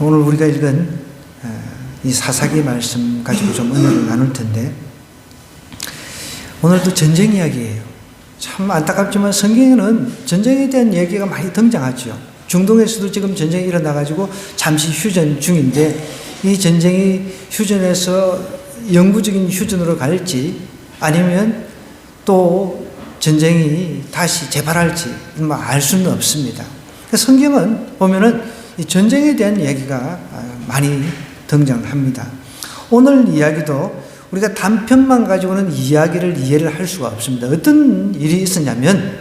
오늘 우리가 읽은 이 사사기 말씀 가지고 좀 은혜를 나눌 텐데, 오늘도 전쟁 이야기예요. 참 안타깝지만 성경에는 전쟁에 대한 얘기가 많이 등장하죠. 중동에서도 지금 전쟁이 일어나가지고 잠시 휴전 중인데, 이 전쟁이 휴전에서 영구적인 휴전으로 갈지 아니면 또 전쟁이 다시 재발할지 알 수는 없습니다. 성경은 보면은 이 전쟁에 대한 얘기가 많이 등장합니다. 오늘 이야기도 우리가 단편만 가지고는 이야기를 이해를 할 수가 없습니다. 어떤 일이 있었냐면,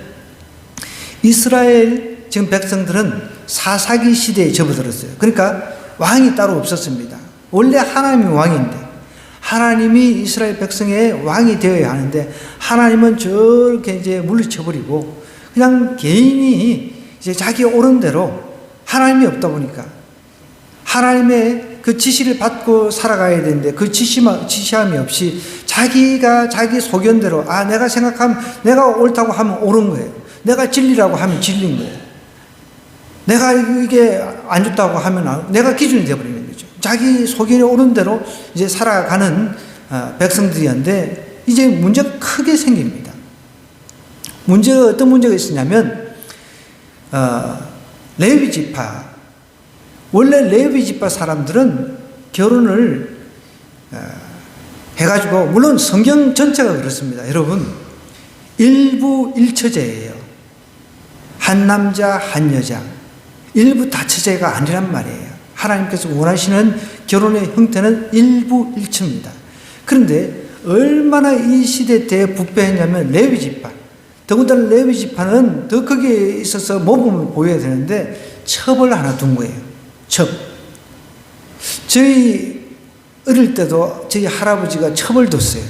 이스라엘 지금 백성들은 사사기 시대에 접어들었어요. 그러니까 왕이 따로 없었습니다. 원래 하나님이 왕인데, 하나님이 이스라엘 백성의 왕이 되어야 하는데, 하나님은 저렇게 이제 물리쳐버리고 그냥 개인이 이제 자기 옳은 대로, 하나님이 없다 보니까 하나님의 그 지시를 받고 살아가야 되는데 그 지시함이 없이 자기가 자기 소견대로, 내가 생각하면, 내가 옳다고 하면 옳은 거예요. 내가 진리라고 하면 진리인 거예요. 내가 이게 안 좋다고 하면 내가 기준이 되어버리는 거죠. 자기 소견이 옳은 대로 이제 살아가는 백성들이었는데, 이제 문제가 크게 생깁니다. 문제가 어떤 문제가 있었냐면, 레위 지파, 원래 레위 지파 사람들은 결혼을 해가지고, 물론 성경 전체가 그렇습니다. 여러분, 일부 일처제예요. 한 남자 한 여자, 일부 다처제가 아니란 말이에요. 하나님께서 원하시는 결혼의 형태는 일부 일처입니다. 그런데 얼마나 이 시대 때 부패했냐면, 레위 지파, 더군다나 레위 지파는 더 거기에 있어서 모범을 보여야 되는데 첩을 하나 둔 거예요. 첩. 저희 어릴 때도 저희 할아버지가 첩을 뒀어요.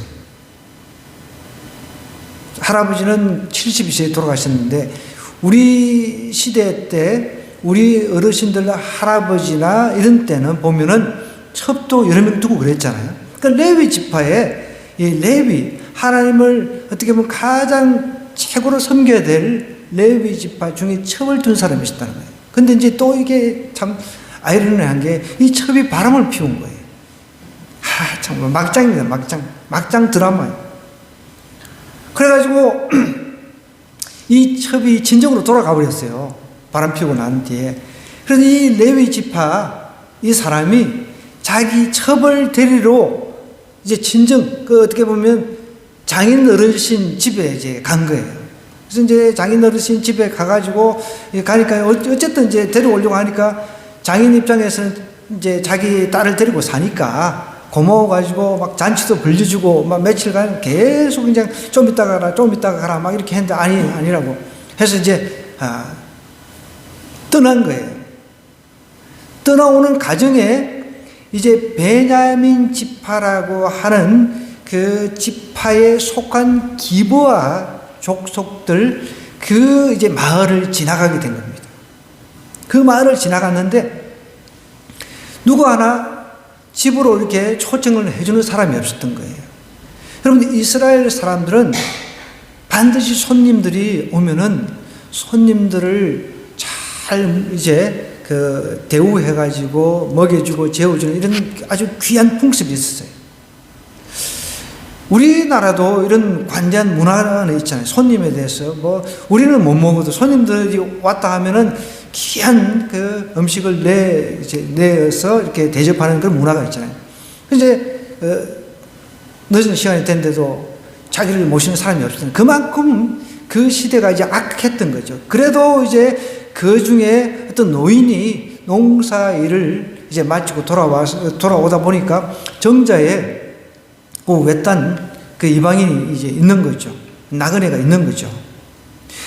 할아버지는 72세에 돌아가셨는데, 우리 시대 때 우리 어르신들 할아버지나 이런 때는 보면은 첩도 여러 명 두고 그랬잖아요. 그러니까 레위 지파에 이 레위, 하나님을 어떻게 보면 가장 최고로 섬겨야 될 레위 지파 중에 첩을 둔 사람이 있었다는 거예요. 근데 이제 또 이게 참 아이러니한 게, 이 첩이 바람을 피운 거예요. 정말 막장입니다. 막장 드라마예요. 그래가지고 이 첩이 진정으로 돌아가 버렸어요. 바람 피우고 난 뒤에. 그래서 이 레위 지파 이 사람이 자기 첩을 데리러 이제 진정, 어떻게 보면 장인 어르신 집에 이제 간 거예요. 그래서 이제 장인 어르신 집에 가가지고 가니까 어쨌든 이제 데려오려고 하니까, 장인 입장에서는 이제 자기 딸을 데리고 사니까 고마워가지고 막 잔치도 벌려주고 막 며칠간 계속 그냥 좀 이따가 가라, 좀 이따가 가라 막 이렇게 했는데, 아니라고 해서 이제 떠난 거예요. 떠나오는 과정에 이제 베냐민 지파라고 하는 그 지파에 속한 기브아 족속들, 그 이제 마을을 지나가게 된 겁니다. 그 마을을 지나갔는데 누구 하나 집으로 이렇게 초청을 해주는 사람이 없었던 거예요. 여러분, 이스라엘 사람들은 반드시 손님들이 오면은 손님들을 잘 이제 대우해가지고 먹여주고 재워주는 이런 아주 귀한 풍습이 있었어요. 우리나라도 이런 관대한 문화는 있잖아요. 손님에 대해서 우리는 못 먹어도 손님들이 왔다 하면은 귀한 그 음식을 내어서 이렇게 대접하는 그런 문화가 있잖아요. 이제 늦은 시간이 됐는데도 자기를 모시는 사람이 없었어요. 그만큼 그 시대가 이제 악했던 거죠. 그래도 이제 그 중에 어떤 노인이 농사 일을 이제 마치고 돌아오다 보니까 정자에 그 외딴 그 이방인이 이제 있는 거죠. 나그네가 있는 거죠.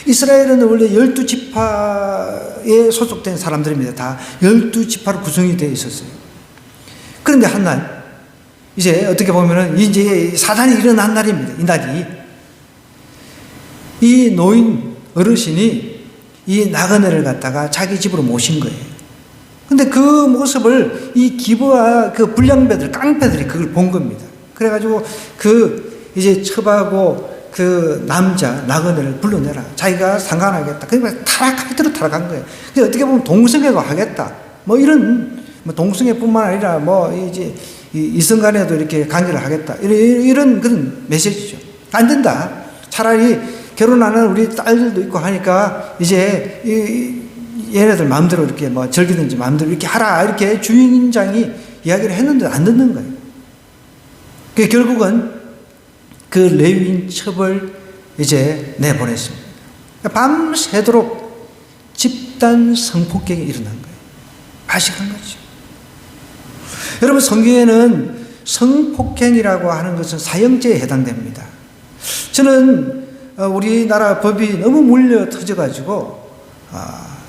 이스라엘은 원래 12지파에 소속된 사람들입니다. 다 12지파로 구성이 되어 있었어요. 그런데 한날, 이제 어떻게 보면은 이제 사단이 일어난 날입니다. 이 날이. 이 노인 어르신이 이 나그네를 갖다가 자기 집으로 모신 거예요. 근데 그 모습을 이 기브아 그 불량배들, 깡패들이 그걸 본 겁니다. 그래가지고 이제 첩하고 그 남자 나그네를 불러내라. 자기가 상관하겠다. 그러니까 타락할 대로 타락한 거예요. 어떻게 보면 동성애도 하겠다. 이런 뭐 동성애뿐만 아니라 뭐 이제 이성 간에도 이렇게 관계를 하겠다. 이런 그런 메시지죠. 안 된다. 차라리 결혼하는 우리 딸들도 있고 하니까 이제 얘네들 마음대로 이렇게 뭐 즐기든지 마음대로 이렇게 하라. 이렇게 주인장이 이야기를 했는데 안 듣는 거예요. 그 결국은 그 레위인 첩을 이제 내보냈습니다. 밤새도록 집단 성폭행이 일어난 거예요. 발식한 거죠. 여러분, 성경에는 성폭행이라고 하는 것은 사형죄에 해당됩니다. 저는 우리나라 법이 너무 물려 터져가지고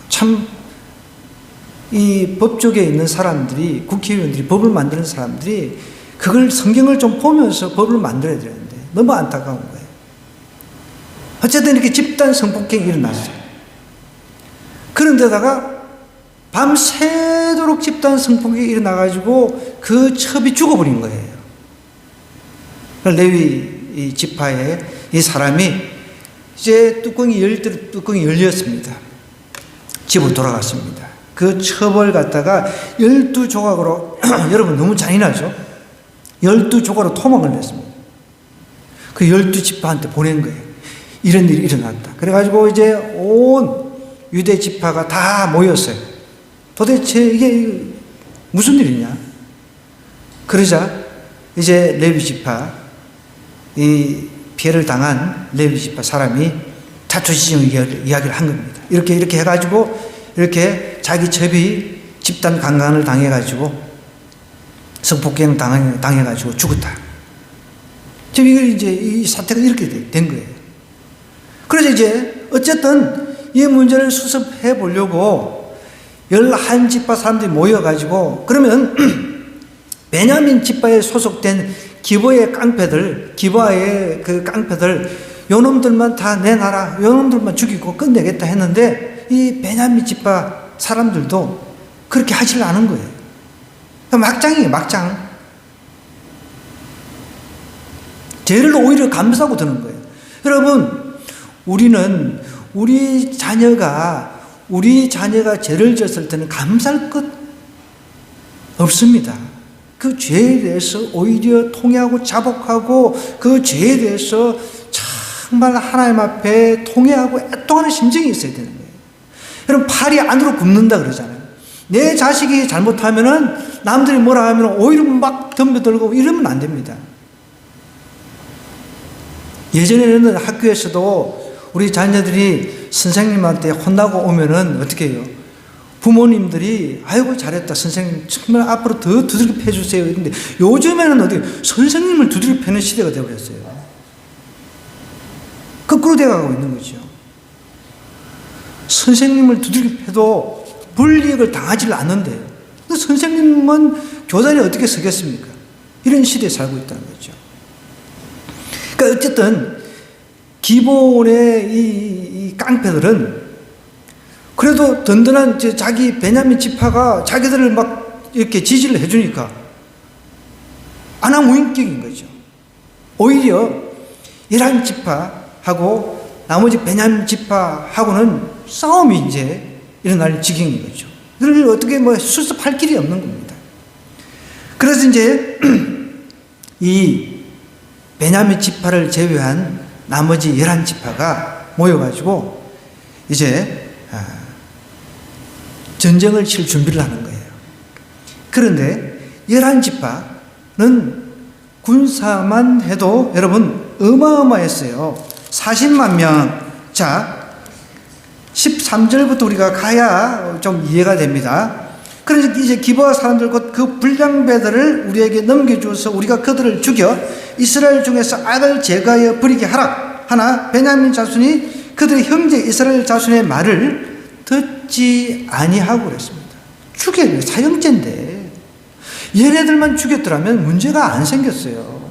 참 이 법 쪽에 있는 사람들이, 국회의원들이, 법을 만드는 사람들이 그걸 성경을 좀 보면서 법을 만들어야 되는데 너무 안타까운 거예요. 어쨌든 이렇게 집단 성폭행이 일어났어요. 그런데다가 밤새도록 집단 성폭행이 일어나가지고 그 첩이 죽어버린 거예요. 레위 지파의 이 사람이 이제 뚜껑이 열렸습니다. 집으로 돌아갔습니다. 그 첩을 갖다가 12조각으로 여러분 너무 잔인하죠? 12조각으로 토막을 냈습니다. 그 12지파한테 보낸 거예요. 이런 일이 일어났다. 그래가지고 이제 온 유대 지파가 다 모였어요. 도대체 이게 무슨 일이냐? 그러자 이제 레위 지파, 이 피해를 당한 레위 지파 사람이 자초지종 이야기를 한 겁니다. 이렇게 해가지고 이렇게 자기 첩이 집단 강간을 당해가지고 성폭행 당해가지고 죽었다. 지금 이제 이 사태가 이렇게 된 거예요. 그래서 이제 어쨌든 이 문제를 수습해 보려고 11지파 사람들이 모여가지고 그러면 베냐민 지파에 소속된 기브아의 깡패들 요 놈들만 다 내놔라. 요 놈들만 죽이고 끝내겠다 했는데 이 베냐민 지파 사람들도 그렇게 하질 않은 거예요. 막장이에요, 막장. 죄를 오히려 감싸고 드는 거예요. 여러분, 우리는 우리 자녀가 죄를 졌을 때는 감사할 것 없습니다. 그 죄에 대해서 오히려 통회하고 자복하고 그 죄에 대해서 정말 하나님 앞에 통회하고 애통하는 심정이 있어야 되는 거예요. 여러분, 팔이 안으로 굽는다 그러잖아요. 내 자식이 잘못하면은 남들이 뭐라 하면 오히려 막 덤벼들고 이러면 안 됩니다. 예전에는 학교에서도 우리 자녀들이 선생님한테 혼나고 오면은 어떻게 해요? 부모님들이 아이고 잘했다 선생님 정말 앞으로 더 두들겨 패주세요. 근데 요즘에는 어떻게 선생님을 두들겨 패는 시대가 되어버렸어요. 거꾸로 돼가고 있는 거죠. 선생님을 두들겨 패도 불이익을 당하지 않는데 선생님은 교단에 어떻게 서겠습니까? 이런 시대에 살고 있다는 거죠. 그러니까 어쨌든 기본의 이 깡패들은 그래도 든든한 자기 베냐민 지파가 자기들을 막 이렇게 지지를 해주니까 아나무인격인 거죠. 오히려 11지파하고 나머지 베냐민 지파하고는 싸움이 이제 일어날 지경인 거죠. 그걸 어떻게 수습할 길이 없는 겁니다. 그래서 이제 이 베냐민 지파를 제외한 나머지 11지파가 모여가지고 이제 전쟁을 칠 준비를 하는 거예요. 그런데 11지파는 군사만 해도 여러분 어마어마했어요. 40만 명. 자, 13절부터 우리가 가야 좀 이해가 됩니다. 그래서 이제 기브아 사람들 곧 그 불량배들을 우리에게 넘겨주어서 우리가 그들을 죽여 이스라엘 중에서 악을 제거하여 버리게 하라. 하나 베냐민 자손이 그들의 형제 이스라엘 자손의 말을 듣지 아니하고 그랬습니다. 죽여요. 사형죄인데 얘네들만 죽였더라면 문제가 안 생겼어요.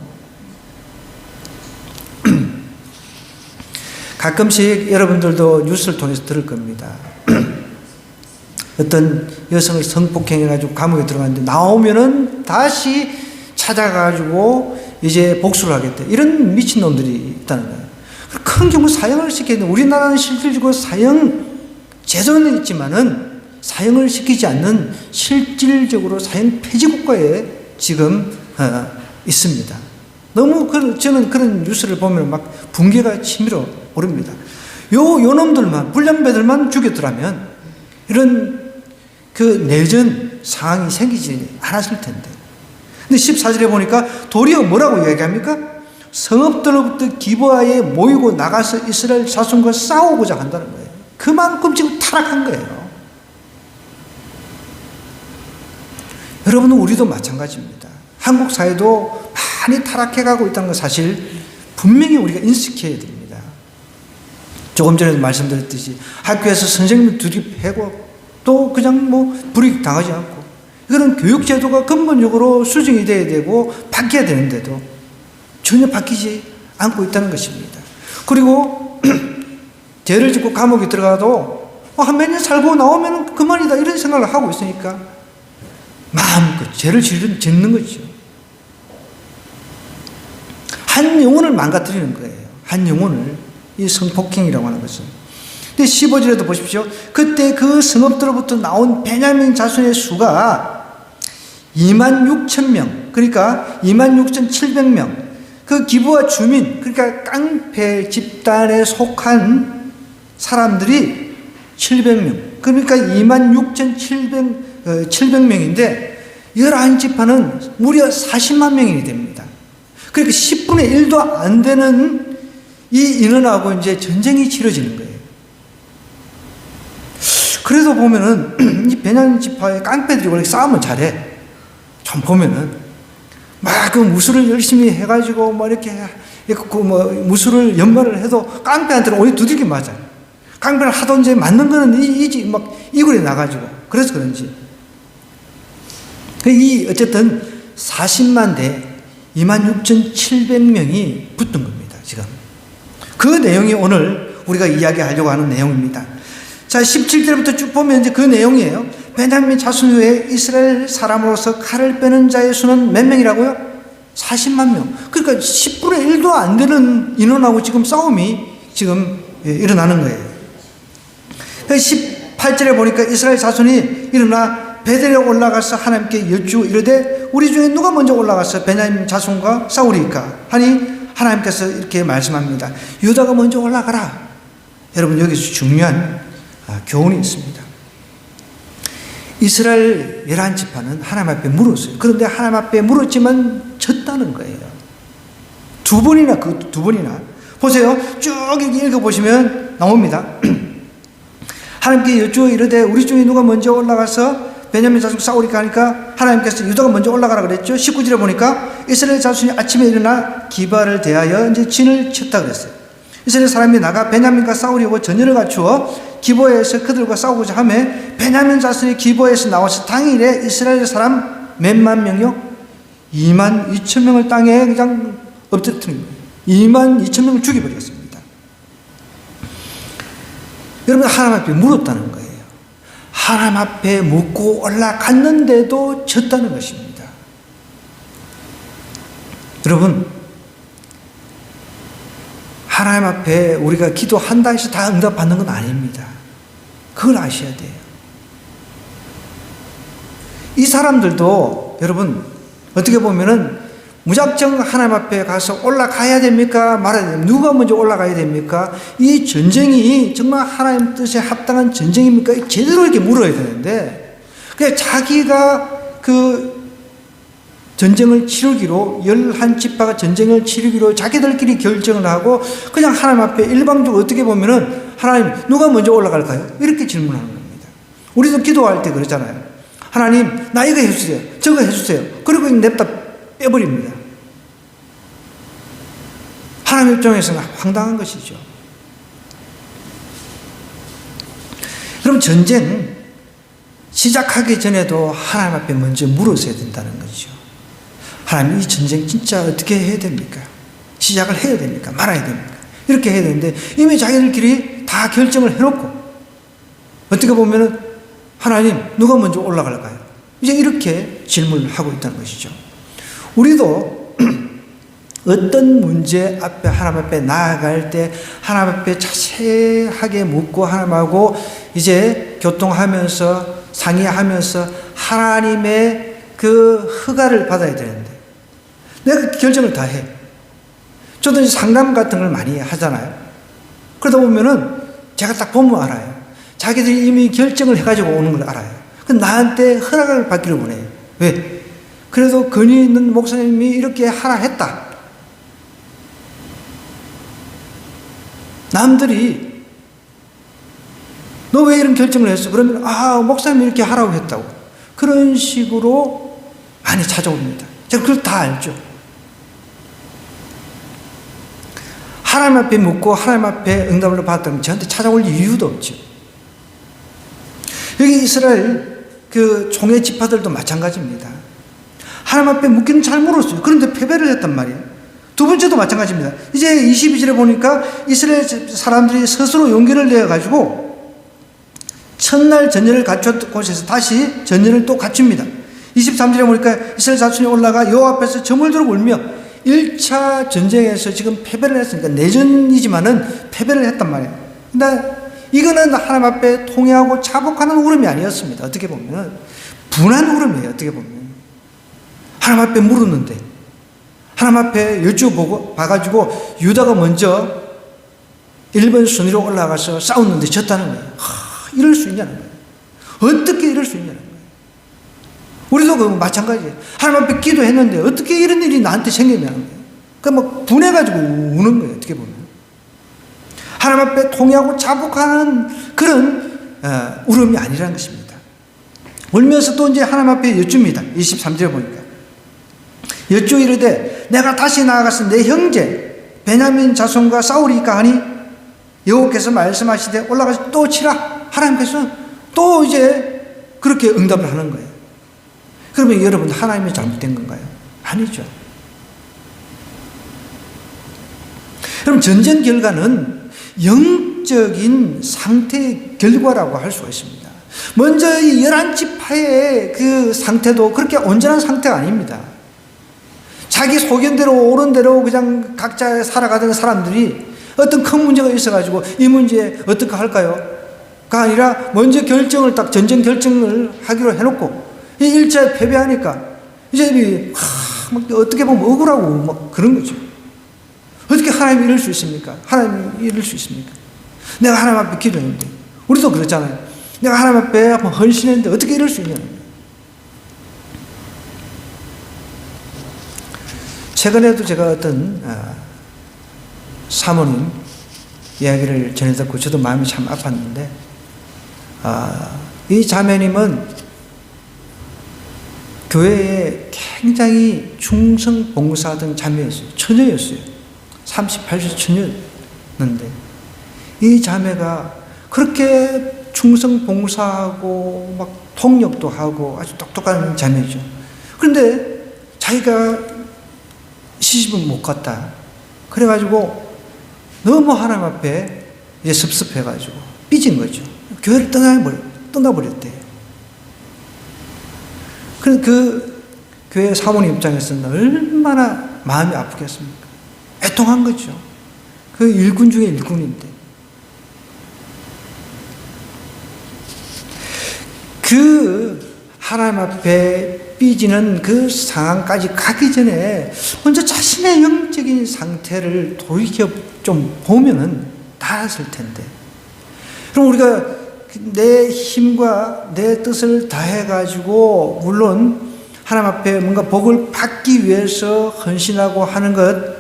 가끔씩 여러분들도 뉴스를 통해서 들을 겁니다. 어떤 여성을 성폭행해가지고 감옥에 들어갔는데 나오면은 다시 찾아가지고 이제 복수를 하겠다. 이런 미친놈들이 있다는 거예요. 큰 경우 사형을 시켰는데 우리나라는 실질적으로 사형 제도는 있지만은 사형을 시키지 않는 실질적으로 사형 폐지 국가에 지금 있습니다. 너무 저는 그런 뉴스를 보면 막 붕괴가 치밀어 오릅니다. 요 놈들만, 불량배들만 죽였더라면 이런 그 내전 상황이 생기지 않았을 텐데. 근데 14절에 보니까 도리어 뭐라고 얘기합니까? 성읍들로부터 기브아에 모이고 나가서 이스라엘 자손과 싸우고자 한다는 거예요. 그만큼 지금 타락한 거예요. 여러분은 우리도 마찬가지입니다. 한국 사회도 많이 타락해가고 있다는 건 사실 분명히 우리가 인식해야 됩니다. 조금 전에도 말씀드렸듯이 학교에서 선생님을 두립해고 또 그냥 불이익 당하지 않고 이거는 교육제도가 근본적으로 수정이 돼야 되고 바뀌어야 되는데도 전혀 바뀌지 않고 있다는 것입니다. 그리고 죄를 짓고 감옥에 들어가도 한 몇 년 살고 나오면 그만이다 이런 생각을 하고 있으니까 마음껏 죄를 짓는 거죠. 한 영혼을 망가뜨리는 거예요. 한 영혼을. 이 성폭행이라고 하는 것은. 근데 15절에도 보십시오. 그때 그 성읍들로부터 나온 베냐민 자손의 수가 26,000명, 그러니까 26,700명. 그 기브아 주민, 그러니까 깡패 집단에 속한 사람들이 700명. 그러니까 26,700명인데 11지파는 무려 40만 명이 됩니다. 그러니까 10분의 1도 안 되는 이 인원하고 이제 전쟁이 치러지는 거예요. 그래도 보면은 이 베냐민 지파의 깡패들이 원래 싸움을 잘해. 좀 보면은 막 그 무술을 열심히 해가지고 이렇게 무술을 연말을 해도 깡패한테는 오히려 두들겨 맞아요. 깡패를 하도 이제 맞는 거는 이굴에 나가지고 그래서 그런지. 어쨌든 40만 대 26,700명이 붙은 겁니다, 지금. 그 내용이 오늘 우리가 이야기하려고 하는 내용입니다. 자, 17절부터 쭉 보면 이제 그 내용이에요. 베냐민 자손 후에 이스라엘 사람으로서 칼을 빼는 자의 수는 몇 명이라고요? 40만 명. 그러니까 10분의 1도 안 되는 인원하고 지금 싸움이 지금 일어나는 거예요. 18절에 보니까 이스라엘 자손이 일어나 베델에 올라가서 하나님께 여쭈어 이르되 우리 중에 누가 먼저 올라가서 베냐민 자손과 싸우리까 하니 하나님께서 이렇게 말씀합니다. 유다가 먼저 올라가라. 여러분 여기서 중요한 교훈이 있습니다. 이스라엘 11지파는 하나님 앞에 물었어요. 그런데 하나님 앞에 물었지만 졌다는 거예요. 두 번이나 보세요. 쭉 읽어보시면 나옵니다. 하나님께 여쭈어 이르되 우리 중에 누가 먼저 올라가서 베냐민 자손 싸우리까 하니까 하나님께서 유다가 먼저 올라가라 그랬죠. 19절에 보니까 이스라엘 자손이 아침에 일어나 기바를 대하여 이제 진을 쳤다 그랬어요. 이스라엘 사람이 나가 베냐민과 싸우려고 전열을 갖추어 기보에서 그들과 싸우고자 하며 베냐민 자손이 기보에서 나와서 당일에 이스라엘 사람 몇만 명이요? 22,000명을 땅에 그냥 엎드리는 거예요. 22,000명을 죽여버렸습니다. 여러분 하나님 앞에 물었다는 거예요. 하나님 앞에 묻고 올라갔는데도 졌다는 것입니다. 여러분 하나님 앞에 우리가 기도한다 해서 다 응답받는 건 아닙니다. 그걸 아셔야 돼요. 이 사람들도 여러분 어떻게 보면은 무작정 하나님 앞에 가서 올라가야 됩니까? 말아야 됩니까? 누가 먼저 올라가야 됩니까? 이 전쟁이 정말 하나님 뜻에 합당한 전쟁입니까? 제대로 이렇게 물어야 되는데 그냥 자기가 그 전쟁을 치르기로 11지파가 전쟁을 치르기로 자기들끼리 결정을 하고 그냥 하나님 앞에 일방적으로 어떻게 보면은 하나님 누가 먼저 올라갈까요? 이렇게 질문하는 겁니다. 우리도 기도할 때 그러잖아요. 하나님 나 이거 해주세요. 저거 해주세요. 그리고 냅다 빼버립니다. 하나님 입장에서는 황당한 것이죠. 그럼 전쟁 시작하기 전에도 하나님 앞에 먼저 물었어야 된다는 거죠. 하나님 이 전쟁 진짜 어떻게 해야 됩니까? 시작을 해야 됩니까? 말아야 됩니까? 이렇게 해야 되는데 이미 자기들끼리 다 결정을 해놓고 어떻게 보면은 하나님 누가 먼저 올라갈까요? 이제 이렇게 질문을 하고 있다는 것이죠. 우리도 어떤 문제 앞에 하나님 앞에 나아갈 때 하나님 앞에 자세하게 묻고 하나님하고 이제 교통하면서 상의하면서 하나님의 그 허가를 받아야 되는데 내가 그 결정을 다 해. 저도 이제 상담 같은 걸 많이 하잖아요. 그러다 보면은 제가 딱 보면 알아요. 자기들이 이미 결정을 해가지고 오는 걸 알아요. 나한테 허락을 받기를 원해요. 왜? 그래도 근위 있는 목사님이 이렇게 하라 했다. 남들이 너 왜 이런 결정을 했어? 그러면 목사님이 이렇게 하라고 했다고. 그런 식으로 많이 찾아옵니다. 제가 그걸 다 알죠. 하나님 앞에 묻고 하나님 앞에 응답을 받았다면 저한테 찾아올 이유도 없죠. 여기 이스라엘 그 총회 지파들도 마찬가지입니다. 하나님 앞에 묻기는 잘 물었어요. 그런데 패배를 했단 말이에요. 두 번째도 마찬가지입니다. 이제 22절에 보니까 이스라엘 사람들이 스스로 용기를 내어가지고 첫날 전열을 갖췄던 곳에서 다시 전열을 또 갖춥니다. 23절에 보니까 이스라엘 자손이 올라가 여호와 앞에서 점을 들고 울며 1차 전쟁에서 지금 패배를 했으니까 내전이지만은 패배를 했단 말이에요. 근데 이거는 하나님 앞에 통회하고 자복하는 울음이 아니었습니다. 어떻게 보면 분한 울음이에요. 어떻게 보면 하나님 앞에 물었는데 하나님 앞에 여쭈어 봐가지고 유다가 먼저 1번 순위로 올라가서 싸웠는데 졌다는 거예요. 이럴 수 있냐는 거예요. 어떻게 이럴 수 있냐는 거예요. 우리도 그 마찬가지예요. 하나님 앞에 기도했는데 어떻게 이런 일이 나한테 생기냐는 거예요. 그러니까 막 분해가지고 우는 거예요. 어떻게 보면 하나님 앞에 통회하고 자복하는 그런 울음이 아니라는 것입니다. 울면서 또 이제 하나님 앞에 여쭙니다. 23절에 보니까 여쭈어 이르되 내가 다시 나아가서 내 형제 베냐민 자손과 싸우리까 하니 여호와께서 말씀하시되 올라가서 또 치라. 하나님께서 또 이제 그렇게 응답을 하는 거예요. 그러면 여러분 하나님이 잘못된 건가요? 아니죠. 그럼 전쟁 결과는 영적인 상태의 결과라고 할 수가 있습니다. 먼저 이 11지파의 그 상태도 그렇게 온전한 상태가 아닙니다. 자기 소견대로 옳은 대로 그냥 각자 살아가던 사람들이 어떤 큰 문제가 있어가지고 이 문제에 어떻게 할까요? 가 아니라 먼저 결정을 딱 전쟁 결정을 하기로 해놓고 이 1차에 패배하니까 이제 막 어떻게 보면 억울하고 막 그런 거죠. 어떻게 하나님이 이럴 수 있습니까? 하나님이 이럴 수 있습니까? 내가 하나님 앞에 기도했는데 우리도 그렇잖아요. 내가 하나님 앞에 한번 헌신했는데 어떻게 이럴 수 있냐는 거예요. 최근에도 제가 어떤 사모님 이야기를 전해 듣고 저도 마음이 참 아팠는데 이 자매님은 교회에 굉장히 충성 봉사하던 자매였어요. 처녀였어요. 38세 처녀였는데 이 자매가 그렇게 충성 봉사하고 막 통역도 하고 아주 똑똑한 자매죠. 그런데 자기가 시집은 못 갔다. 그래가지고 너무 하나님 앞에 이제 섭섭해가지고 삐진 거죠. 교회를 떠나버렸대요. 그 교회 사모님 입장에서는 얼마나 마음이 아프겠습니까? 애통한 거죠. 그 일군 중에 일군인데. 그 하나님 앞에 삐지는 그 상황까지 가기 전에 먼저 자신의 영적인 상태를 돌이켜 좀 보면은 닿았을 텐데. 그럼 우리가 내 힘과 내 뜻을 다해가지고 물론 하나님 앞에 뭔가 복을 받기 위해서 헌신하고 하는 것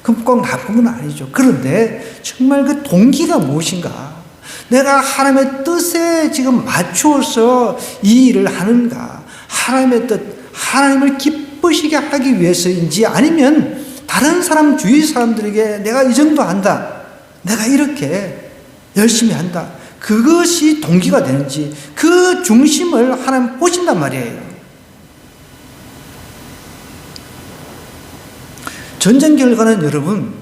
그건 꼭 나쁜 건 아니죠. 그런데 정말 그 동기가 무엇인가? 내가 하나님의 뜻에 지금 맞추어서 이 일을 하는가? 하나님의 뜻, 하나님을 기쁘시게 하기 위해서인지 아니면 다른 사람, 주위 사람들에게 내가 이 정도 한다. 내가 이렇게 열심히 한다. 그것이 동기가 되는지 그 중심을 하나님 보신단 말이에요. 전쟁 결과는 여러분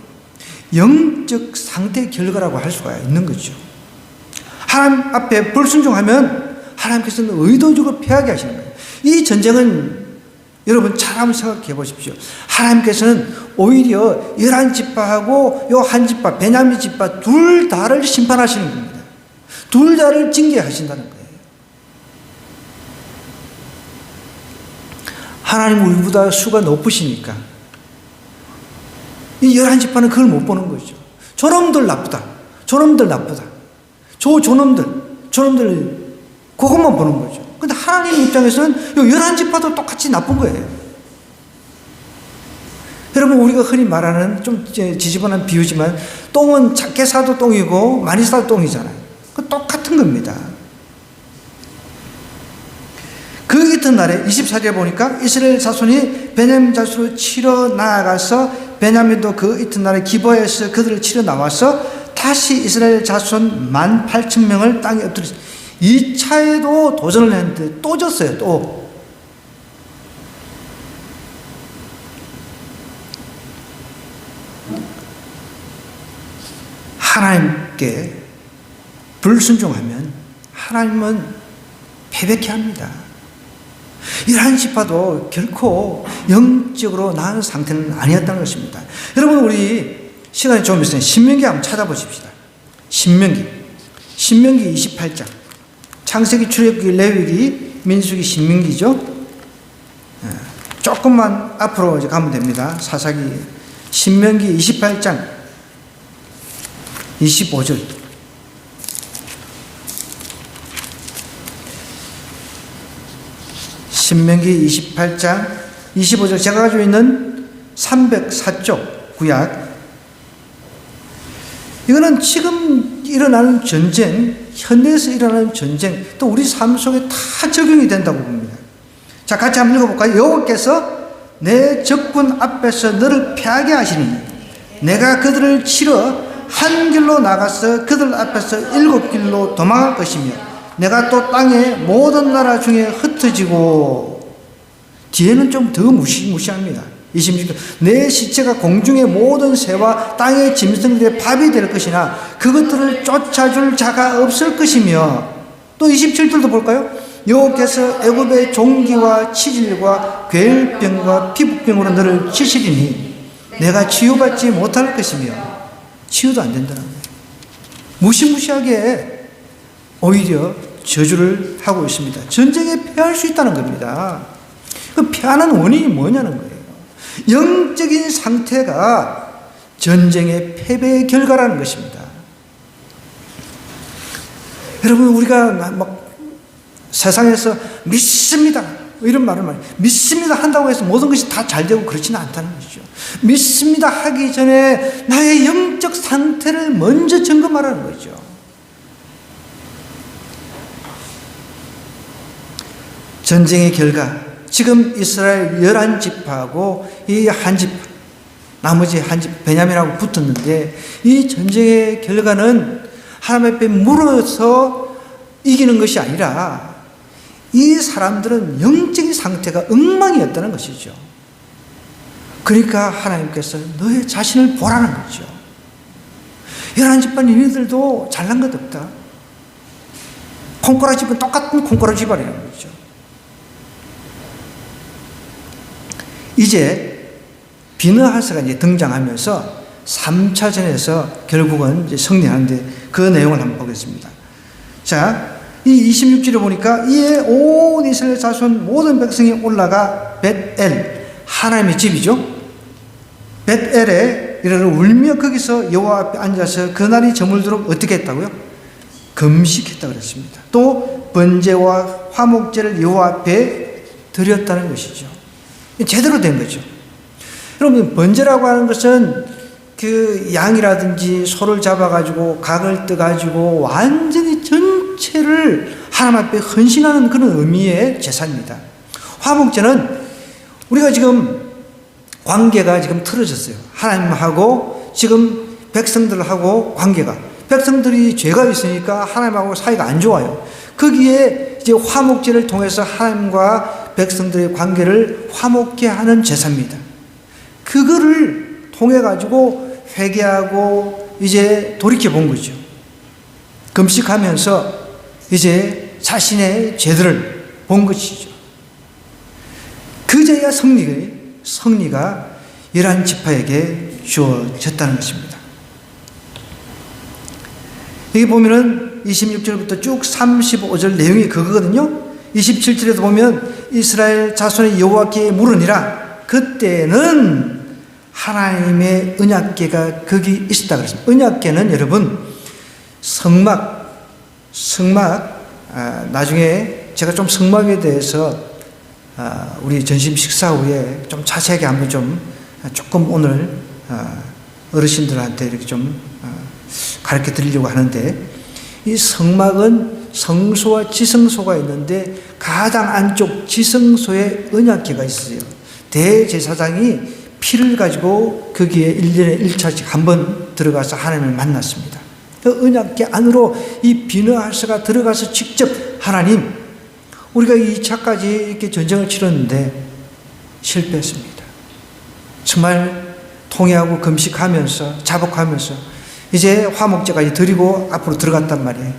영적 상태의 결과라고 할 수가 있는 거죠. 하나님 앞에 불순종하면 하나님께서는 의도적으로 패하게 하시는 거예요. 이 전쟁은 여러분 잘 한번 생각해 보십시오. 하나님께서는 오히려 11지파하고 요 한 지파 베냐민 지파 둘 다를 심판하시는 겁니다. 둘 다를 징계하신다는 거예요. 하나님 우리보다 수가 높으시니까 이 11지파는 그걸 못 보는 거죠. 저놈들 나쁘다. 저놈들 나쁘다. 저놈들 그것만 보는 거죠. 근데 하나님 입장에서는 이 11지파도 똑같이 나쁜 거예요. 여러분, 우리가 흔히 말하는 좀 지지분한 비유지만 똥은 작게 사도 똥이고 많이 사도 똥이잖아요. 그 똑같은 겁니다. 그 이튿날에 24절에 보니까 이스라엘 자손이 베냐민 자손을 치러 나아가서 베냐민도 그 이튿날에 기브아에서 그들을 치러 나와서 다시 이스라엘 자손 18,000명을 땅에 엎드렸어요. 2차에도 도전을 했는데 또 졌어요. 또. 하나님께 불순종하면 하나님은 패배케 합니다. 11지파도 결코 영적으로 나은 상태는 아니었다는 것입니다. 여러분, 우리 시간이 좀 있으면 신명기 한번 찾아보십시다. 신명기 28장. 창세기, 출애굽기, 레위기, 민수기, 신명기죠. 조금만 앞으로 이제 가면 됩니다. 사사기, 신명기 28장 25절. 신명기 28장 25절. 제가 가지고 있는 304쪽 구약. 이거는 지금 일어나는 전쟁, 현대에서 일어나는 전쟁, 또 우리 삶 속에 다 적용이 된다고 봅니다. 자, 같이 한번 읽어볼까요? 여호와께서 내 적군 앞에서 너를 패하게 하시니 내가 그들을 치러 한 길로 나가서 그들 앞에서 7길로 도망할 것이며 내가 또 땅의 모든 나라 중에 흩어지고, 뒤에는 좀 더 무시합니다. 26절. 내 시체가 공중의 모든 새와 땅의 짐승들의 밥이 될 것이나 그것들을 쫓아줄 자가 없을 것이며, 또 27절도 볼까요? 여호와께서 애굽의 종기와 치질과 괴혈병과 피부병으로 너를 치시리니 내가 치유받지 못할 것이며, 치유도 안 된다는 거예요. 무시무시하게 오히려 저주를 하고 있습니다. 전쟁에 패할 수 있다는 겁니다. 그 패하는 원인이 뭐냐는 거예요. 영적인 상태가 전쟁의 패배의 결과라는 것입니다. 여러분, 우리가 막 세상에서 믿습니다, 이런 말을 많이, 믿습니다 한다고 해서 모든 것이 다 잘 되고 그렇지는 않다는 것이죠. 믿습니다 하기 전에 나의 영적 상태를 먼저 점검하라는 거죠. 전쟁의 결과, 지금 이스라엘 11지파하고 이 한 지파, 나머지 한 지파 베냐민하고 붙었는데, 이 전쟁의 결과는 하나님 앞에 물어서 이기는 것이 아니라 이 사람들은 영적인 상태가 엉망이었다는 것이죠. 그러니까 하나님께서 너의 자신을 보라는 거죠. 11지파 너희들도 잘난 것 없다. 콩고라집은 똑같은 콩고라집이라는 거죠. 이제 비느하스가 이제 등장하면서 3차전에서 결국은 이제 승리하는데, 그 내용을 한번 보겠습니다. 자, 이 26절에 보니까 이에 온 이스라엘 자손 모든 백성이 올라가 벳엘, 하나님의 집이죠. 벳엘에 이르러 울며 거기서 여호와 앞에 앉아서 그날이 저물도록 어떻게 했다고요? 금식했다고 그랬습니다. 또 번제와 화목제를 여호와 앞에 드렸다는 것이죠. 제대로 된 거죠. 여러분, 번제라고 하는 것은 그 양이라든지 소를 잡아가지고 각을 떠가지고 완전히 전체를 하나님 앞에 헌신하는 그런 의미의 제사입니다. 화목제는 우리가 지금 관계가 지금 틀어졌어요. 하나님하고 지금 백성들하고 관계가, 백성들이 죄가 있으니까 하나님하고 사이가 안 좋아요. 거기에 이제 화목제를 통해서 하나님과 백성들의 관계를 화목케 하는 제사입니다. 그거를 통해 가지고 회개하고 이제 돌이켜 본 거죠. 금식하면서 이제 자신의 죄들을 본 것이죠. 그제야 승리가 11지파에게 주어졌다는 것입니다. 여기 보면은 26절부터 쭉 35절 내용이 그거거든요. 27절에도 보면 이스라엘 자손의 여호와께 물으니라. 그때는 하나님의 언약궤가 거기 있었다 그랬습니다. 언약궤는 여러분 성막, 나중에 제가 좀 성막에 대해서 우리 전심 식사 후에 좀 자세하게 한번 조금 오늘 어르신들한테 이렇게 좀 가르쳐 드리려고 하는데, 이 성막은 성소와 지성소가 있는데 가장 안쪽 지성소에 언약궤가 있어요. 대제사장이 피를 가지고 거기에 1년에 1차씩 한번 들어가서 하나님을 만났습니다. 그 언약궤 안으로 이 비느하스가 들어가서 직접 하나님, 우리가 2차까지 이렇게 전쟁을 치렀는데 실패했습니다. 정말 통회하고 금식하면서 자복하면서 이제 화목제까지 드리고 앞으로 들어갔단 말이에요.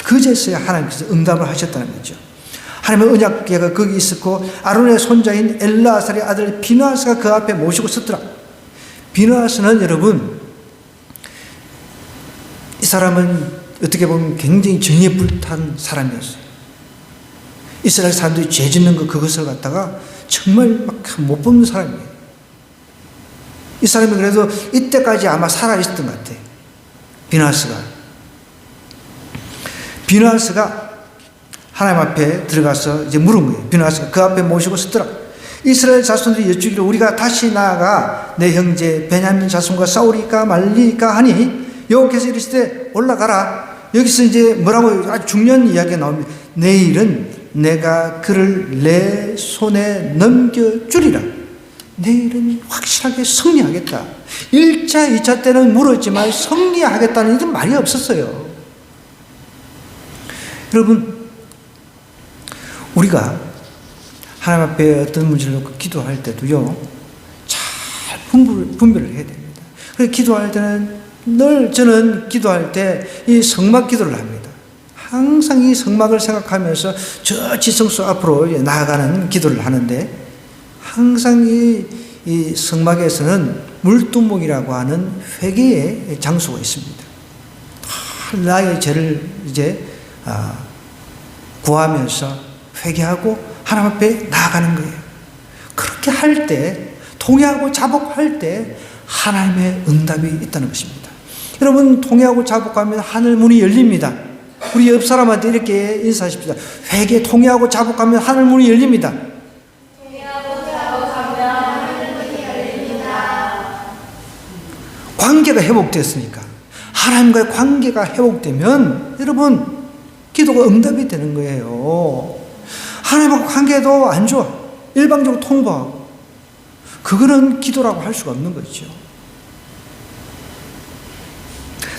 그제서야 하나님께서 응답을 하셨다는 거죠. 하나님의 언약궤가 거기 있었고 아론의 손자인 엘르아살의 아들 비느하스가 그 앞에 모시고 섰더라. 비느하스는 여러분, 이 사람은 어떻게 보면 굉장히 정의에 불탄 사람이었어요. 이스라엘 사람들이 죄 짓는 그것을 갖다가 정말 막 못 뽑는 사람이에요. 이 사람이 그래도 이때까지 아마 살아있었던 것 같아요. 비느하스가 하나님 앞에 들어가서 이제 물은 거예요. 비느하스가 그 앞에 모시고 섰더라. 이스라엘 자손들이 여쭈기를 우리가 다시 나아가 내 형제 베냐민 자손과 싸우리까 말리까 하니 여호와께서 이르시되 올라가라. 여기서 이제 뭐라고 아주 중요한 이야기가 나옵니다. 내일은 내가 그를 내 손에 넘겨주리라. 내일은 확실하게 승리하겠다. 1차, 2차 때는 물었지만 승리하겠다는 이런 말이 없었어요. 여러분, 우리가 하나님 앞에 어떤 문제를 놓고 기도할 때도요, 잘 분별을 해야 됩니다. 그래서 기도할 때는 늘 저는 기도할 때 이 성막 기도를 합니다. 항상 이 성막을 생각하면서 저 지성소 앞으로 나아가는 기도를 하는데, 항상 이 성막에서는 물두목이라고 하는 회개의 장소가 있습니다. 나의 죄를 이제 구하면서 회개하고 하나님 앞에 나아가는 거예요. 그렇게 할 때, 통회하고 자복할 때 하나님의 응답이 있다는 것입니다. 여러분, 통회하고 자복하면 하늘 문이 열립니다. 우리 옆 사람한테 이렇게 인사하십시다. 회개, 통회하고 자복하면 하늘 문이 열립니다. 관계가 회복됐으니까, 하나님과의 관계가 회복되면 여러분 기도가 응답이 되는 거예요. 하나님하고 관계도 안 좋아, 일방적으로 통보하고, 그거는 기도라고 할 수가 없는 거죠.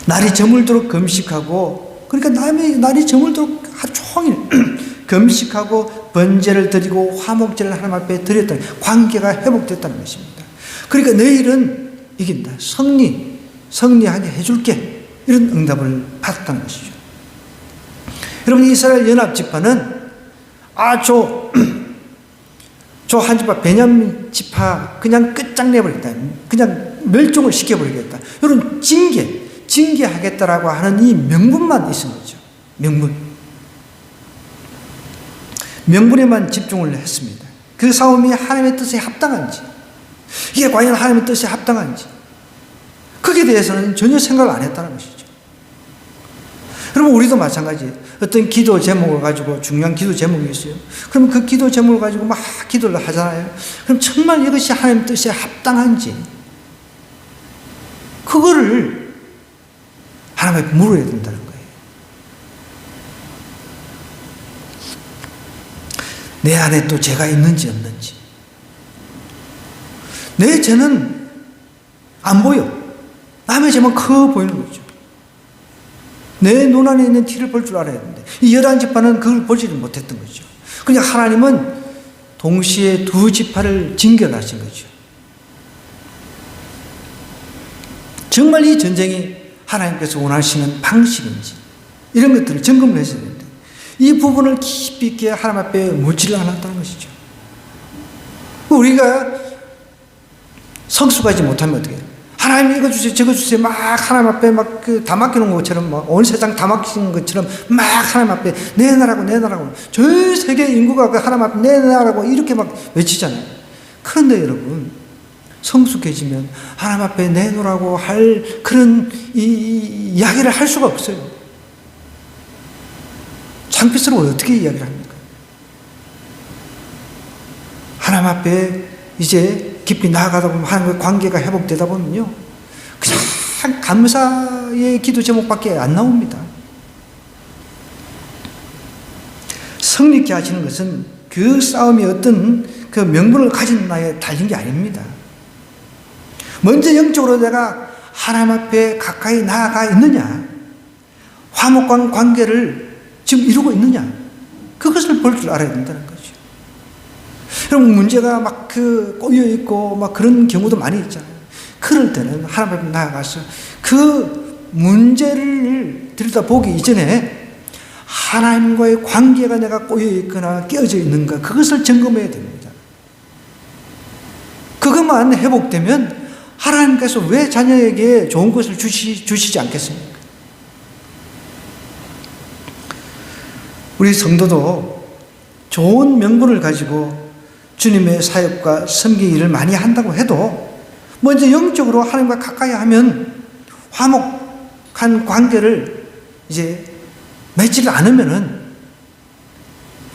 날이 저물도록 금식하고, 그러니까 날이 저물도록 하루 종일 금식하고 번제를 드리고 화목제를 하나님 앞에 드렸다는, 관계가 회복됐다는 것입니다. 그러니까 내일은 이긴다, 승리하게 해줄게, 이런 응답을 받았다는 것이죠. 여러분, 이스라엘 연합지파는 저 한 지파 베냐민 지파 그냥 끝장내버리겠다, 그냥 멸종을 시켜버리겠다, 이런 징계하겠다라고 하는 이 명분만 있은 거죠. 명분에만 집중을 했습니다. 그 싸움이 하나님의 뜻에 합당한지, 이게 과연 하나님의 뜻에 합당한지, 거기에 대해서는 전혀 생각을 안 했다는 것이죠. 그러면 우리도 마찬가지예요. 어떤 기도 제목을 가지고, 중요한 기도 제목이 있어요. 그러면 그 기도 제목을 가지고 막 기도를 하잖아요. 그럼 정말 이것이 하나님 뜻에 합당한지, 그거를 하나님께 물어야 된다는 거예요. 내 안에 또 죄가 있는지 없는지. 내 죄는 안 보여. 남의 죄만 커 보이는 거죠. 내 눈 안에 있는 티를 볼 줄 알아야 되는데, 이 11지파는 그걸 보지를 못했던 거죠. 그러니까 하나님은 동시에 두 지파를 징계하신 거죠. 정말 이 전쟁이 하나님께서 원하시는 방식인지, 이런 것들을 점검을 했어야 되는데, 이 부분을 깊이 있게 하나님 앞에 묻지를 않았다는 것이죠. 우리가 성숙하지 못하면 어떻게 해요? 하나님 이거 주세요, 저거 주세요. 막 하나님 앞에 막 다 맡기는 것처럼, 막 온 세상 다 맡기는 것처럼 막 하나님 앞에 내 나라고, 내 나라고. 전 세계 인구가 그 하나님 앞에 내 나라고 이렇게 막 외치잖아요. 그런데 여러분, 성숙해지면 하나님 앞에 내놓으라고 할 그런 이야기를 할 수가 없어요. 창피스러워 어떻게 이야기를 합니까? 하나님 앞에 이제 깊이 나아가다 보면 하나님과 관계가 회복되다 보면요, 그냥 감사의 기도 제목밖에 안 나옵니다. 성립케 하시는 것은 그 싸움이 어떤 그 명분을 가진 나에 달린 게 아닙니다. 먼저 영적으로 내가 하나님 앞에 가까이 나아가 있느냐, 화목한 관계를 지금 이루고 있느냐, 그것을 볼 줄 알아야 된다는 거죠. 여러분, 문제가 막 꼬여 있고 막 그런 경우도 많이 있잖아요. 그럴 때는 하나님 앞에 나아가서 그 문제를 들여다보기 이전에 하나님과의 관계가 내가 꼬여 있거나 깨어져 있는가, 그것을 점검해야 됩니다. 그것만 회복되면 하나님께서 왜 자녀에게 좋은 것을 주시지 않겠습니까? 우리 성도도 좋은 명분을 가지고 주님의 사역과 섬기는 일을 많이 한다고 해도 먼저 영적으로 하나님과 가까이 하면 화목한 관계를 이제 맺지를 않으면은,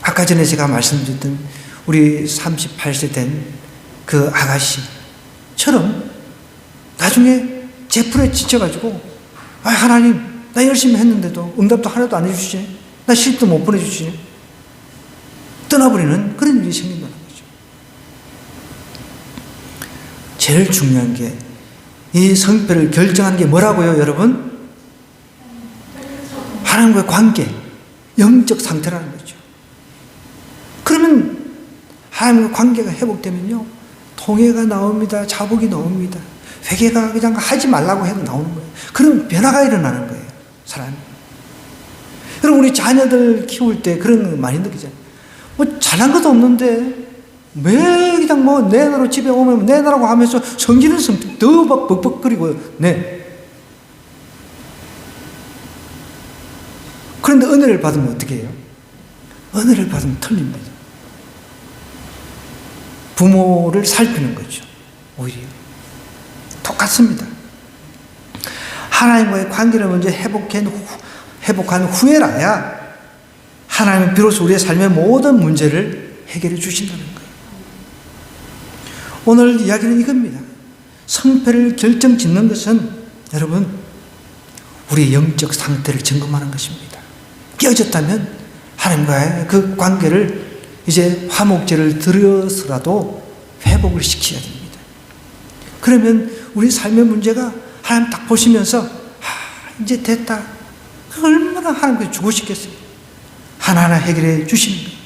아까 전에 제가 말씀드렸던 우리 38세 된 그 아가씨처럼 나중에 제풀에 지쳐가지고, 아, 하나님, 나 열심히 했는데도 응답도 하나도 안 해주시네, 나 시집도 못 보내주시네, 떠나버리는 그런 일이 생긴다는 거죠. 제일 중요한 게, 이 성패를 결정하는 게 뭐라고요, 여러분? 하나님과의 관계, 영적 상태라는 거죠. 그러면 하나님과 관계가 회복되면요, 통해가 나옵니다. 자복이 나옵니다. 회개가 그냥 하지 말라고 해도 나오는 거예요. 그럼 변화가 일어나는 거예요, 사람이. 여러분, 우리 자녀들 키울 때 그런 거 많이 느끼잖아요. 뭐 잘난 것도 없는데 왜 그냥 뭐 내놔로 집에 오면 내놔라고 하면서 성질은 더 막 벅벅거리고, 네. 그런데 은혜를 받으면 어떻게 해요? 은혜를 받으면 틀립니다. 부모를 살피는 거죠. 오히려 똑같습니다. 하나님과의 관계를 먼저 회복한 후에라야 하나님은 비로소 우리의 삶의 모든 문제를 해결해 주신다는 거예요. 오늘 이야기는 이겁니다. 성패를 결정짓는 것은 여러분, 우리의 영적 상태를 점검하는 것입니다. 깨어졌다면 하나님과의 그 관계를 이제 화목제를 드려서라도 회복을 시켜야 됩니다. 그러면 우리 삶의 문제가 하나님 딱 보시면서, 이제 됐다, 얼마나 하나님께 주고 싶겠어요. 하나하나 해결해 주시는 거예요.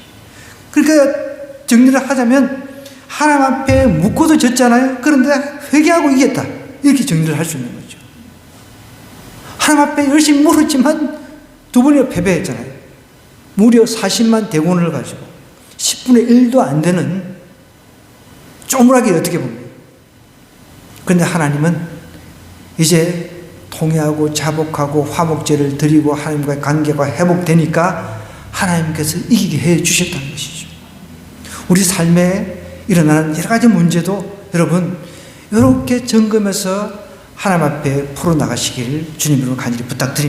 그러니까 정리를 하자면, 하나님 앞에 묻고도 졌잖아요. 그런데 회개하고 이겼다, 이렇게 정리를 할 수 있는 거죠. 하나님 앞에 열심히 물었지만 두 번이나 패배했잖아요. 무려 40만 대군을 가지고 10분의 1도 안 되는 쪼무라기, 어떻게 보면. 그런데 하나님은 이제 통회하고 자복하고 화목제를 드리고 하나님과의 관계가 회복되니까 하나님께서 이기게 해 주셨다는 것이죠. 우리 삶에 일어나는 여러 가지 문제도 여러분, 이렇게 점검해서 하나님 앞에 풀어나가시길 주님으로 간절히 부탁드립니다.